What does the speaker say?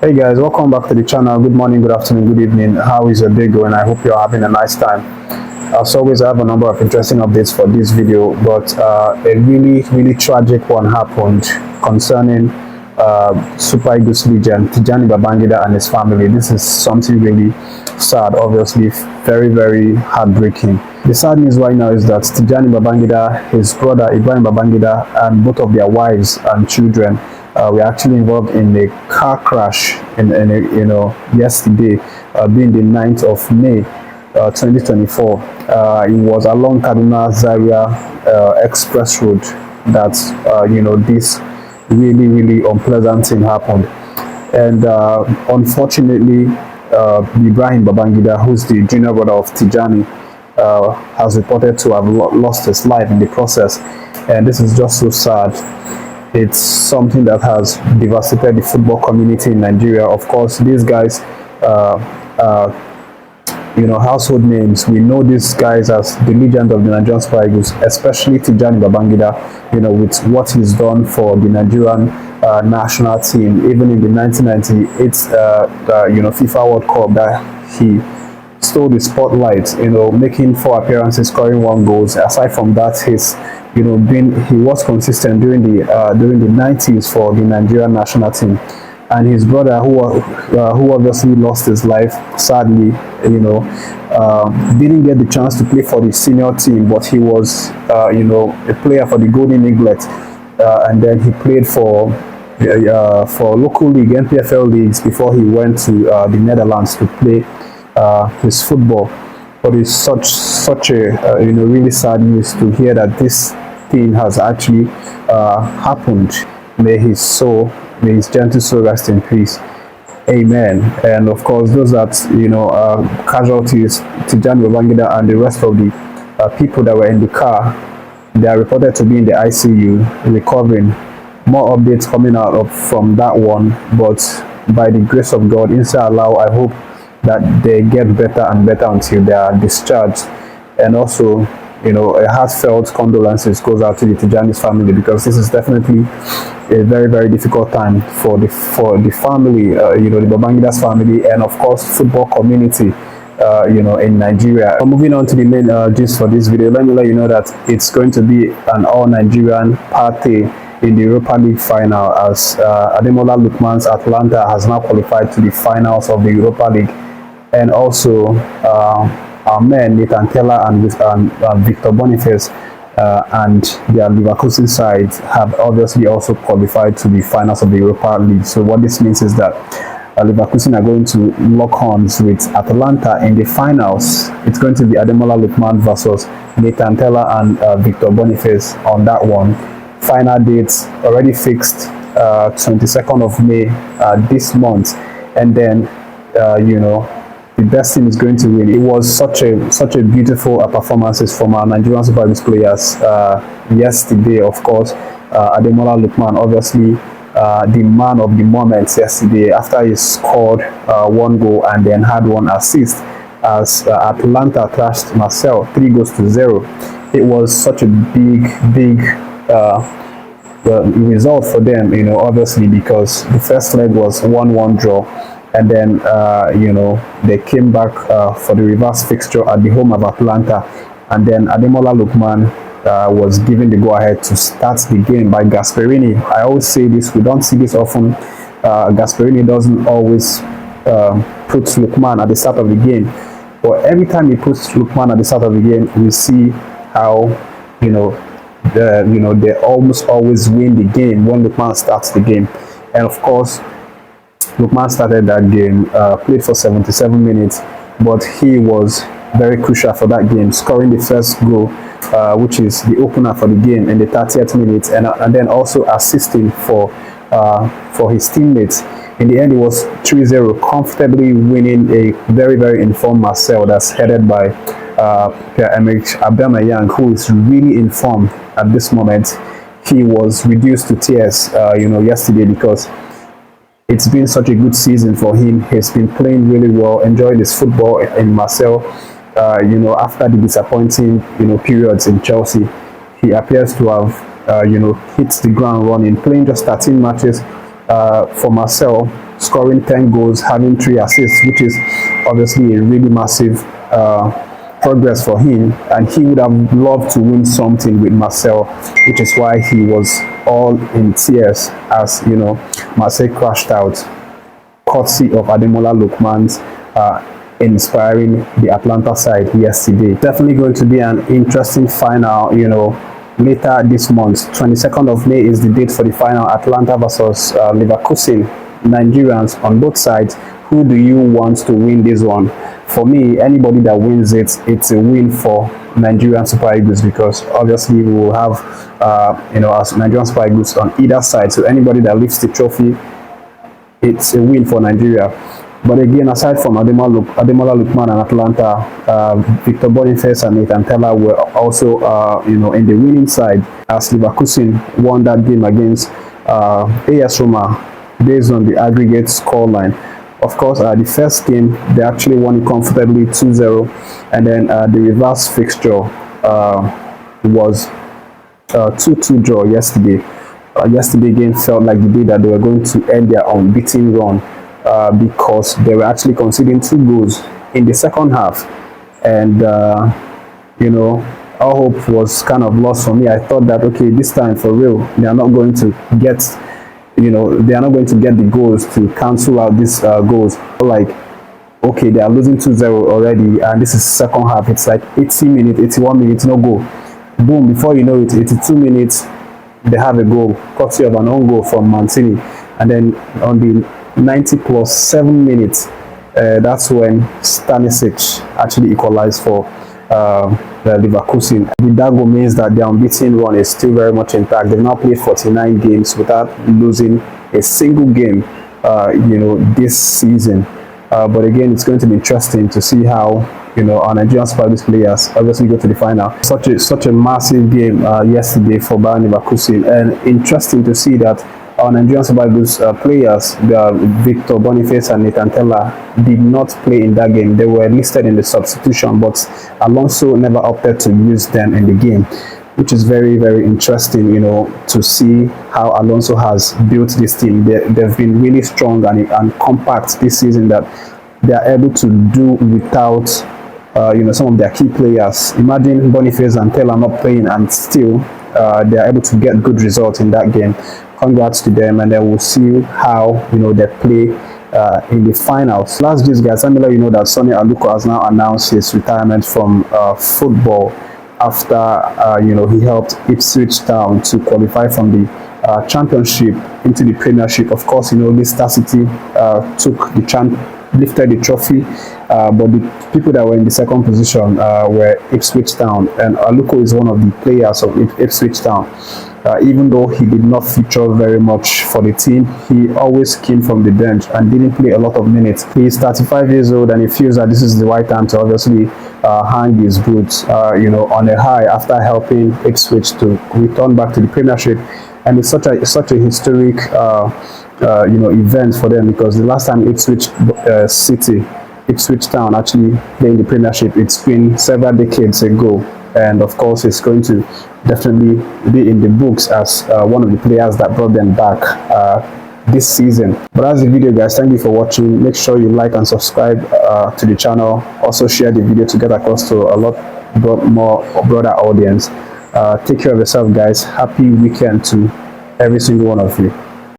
Hey guys, welcome back to the channel. Good morning, good afternoon, good evening. How is your day going? I hope you're having a nice time. As always, I have a number of interesting updates for this video, but a really tragic one happened concerning Super Eagles legend Tijani Babangida and his family. This is something really sad, obviously very heartbreaking. The sad news right now is that Tijani Babangida, his brother Ibrahim Babangida, and both of their wives and children were actually involved in a car crash yesterday, being the 9th of May 2024. It was along Kaduna Zaria Express Road that this really unpleasant thing happened. And unfortunately, Ibrahim Babangida, who's the junior brother of Tijani, has reported to have lost his life in the process, and this is just so sad. It's something that has devastated the football community in Nigeria. Of course, these guys, household names. We know these guys as the legend of the Nigerian Super Eagles, especially Tijani Babangida, with what he's done for the Nigerian national team. Even in the 1998 FIFA World Cup, that he stole the spotlight, making 4 appearances, scoring 1 goal. Aside from that, he was consistent during the 90s for the Nigerian national team. And his brother, who obviously lost his life sadly, didn't get the chance to play for the senior team, but he was a player for the Golden Eaglet, and then he played for local league, NPFL leagues, before he went to the Netherlands to play his football. But it's such a really sad news to hear that this thing has actually happened. May his gentle soul rest in peace. Amen. And of course, those that casualties, Tijani Babangida and the rest of the people that were in the car, they are reported to be in the ICU recovering. More updates coming out from that one, but by the grace of God, inshallah, I hope that they get better and better until they are discharged. And also, a heartfelt condolences goes out to the Tijani's family, because this is definitely a very difficult time for the family, the Babangida's family, and of course football community, in Nigeria. Moving on to the main gist for this video, let me let you know that it's going to be an all-Nigerian party in the Europa League final, as Ademola Lookman's Atalanta has now qualified to the finals of the Europa League, and also our men Boniface Tella and Victor Boniface and their Leverkusen side have obviously also qualified to the finals of the Europa League. So what this means is that Leverkusen are going to lock horns with Atalanta in the finals. It's going to be Ademola Lookman versus Boniface Tella and Victor Boniface on that one. Final dates already fixed, 22nd of May this month, and then the best team is going to win. It was such a beautiful performances from our Nigerian Super Eagles players yesterday. Of course, Ademola Lookman, obviously the man of the moment yesterday, after he scored 1 goal and then had 1 assist as Atalanta thrashed Marseille 3-0. It was such a big result for them, obviously, because the first leg was 1-1 draw, and then they came back for the reverse fixture at the home of Atalanta, and then Ademola Lookman was given the go-ahead to start the game by Gasperini. I always say this, we don't see this often. Gasperini doesn't always put Lookman at the start of the game, but every time he puts Lookman at the start of the game, we see how they almost always win the game when Lookman starts the game. And of course, Lookman started that game, played for 77 minutes, but he was very crucial for that game, scoring the first goal, which is the opener for the game in the 30th minute, and then also assisting for his teammates. In the end, it was 3-0, comfortably winning a very informed Marseille that's headed by Pierre-Emerick Aubameyang, who is really informed at this moment. He was reduced to tears, yesterday, because it's been such a good season for him. He's been playing really well, enjoying his football in Marseille. After the disappointing, periods in Chelsea, he appears to have, hit the ground running, playing just 13 matches for Marseille scoring 10 goals, having 3 assists, which is obviously a really massive progress for him, and he would have loved to win something with Marseille, which is why he was all in tears as Marseille crashed out, courtesy of Ademola Lookman's inspiring the Atalanta side yesterday. Definitely going to be an interesting final, later this month. 22nd of May is the date for the final, Atalanta versus Leverkusen. Nigerians on both sides, who do you want to win this one? For me, anybody that wins it, it's a win for Nigerian Super Eagles, because obviously we will have as Nigerian Super Eagles on either side. So anybody that lifts the trophy, it's a win for Nigeria. But again, aside from Ademola Lookman and Atalanta, Victor Boniface and Nathan Tella were also in the winning side, as Leverkusen won that game against AS Roma based on the aggregate scoreline. Of course, the first game they actually won it comfortably 2-0, and then the reverse fixture was 2-2 draw yesterday. Yesterday game felt like the day that they were going to end their unbeaten run, because they were actually conceding 2 goals in the second half, and all hope was kind of lost for me. I thought that, okay, this time for real, they are not going to get the goals to cancel out these goals. Like, okay, they are losing 2-0 already, and this is second half. It's like 80 minutes, 81 minutes, no goal. Boom, before you know it, 82 minutes, they have a goal, courtesy of an own goal from Mancini. And then on the 90 plus 7 minutes, that's when Stanisic actually equalized for the Leverkusen. That goal means that their unbeaten run is still very much intact. They've now played 49 games without losing a single game, this season. But again, it's going to be interesting to see how our Nigerian Super Eagles players obviously go to the final. Such a massive game yesterday for Bayern Leverkusen, and interesting to see that our Nigerian Super Eagles players, Victor Boniface and Nathan Tella, did not play in that game. They were listed in the substitution, but Alonso never opted to use them in the game, which is very, very interesting, to see how Alonso has built this team. They've been really strong and compact this season, that they are able to do without some of their key players. Imagine Boniface and Tella not playing, and still they are able to get good results in that game. Congrats to them, and then we'll see how they play in the finals. Last days, guys, let me let you know that Sonny Aluko has now announced his retirement from football after he helped Ipswich Town to qualify from the championship into the Premiership. Of course, Leicester City lifted the trophy, but the people that were in the second position were Ipswich Town, and Aluko is one of the players of Ipswich Town. Even though he did not feature very much for the team, he always came from the bench and didn't play a lot of minutes. He is 35 years old, and he feels that this is the right time to obviously hang his boots, on a high, after helping Ipswich to return back to the Premiership. And it's such a historic event for them, because the last time Ipswich Town actually played in the Premiership, it's been several decades ago. And of course, it's going to definitely be in the books as one of the players that brought them back this season. But that's the video, guys. Thank you for watching. Make sure you like and subscribe to the channel. Also share the video to get across to a lot more broader audience. Take care of yourself, guys. Happy weekend to every single one of you.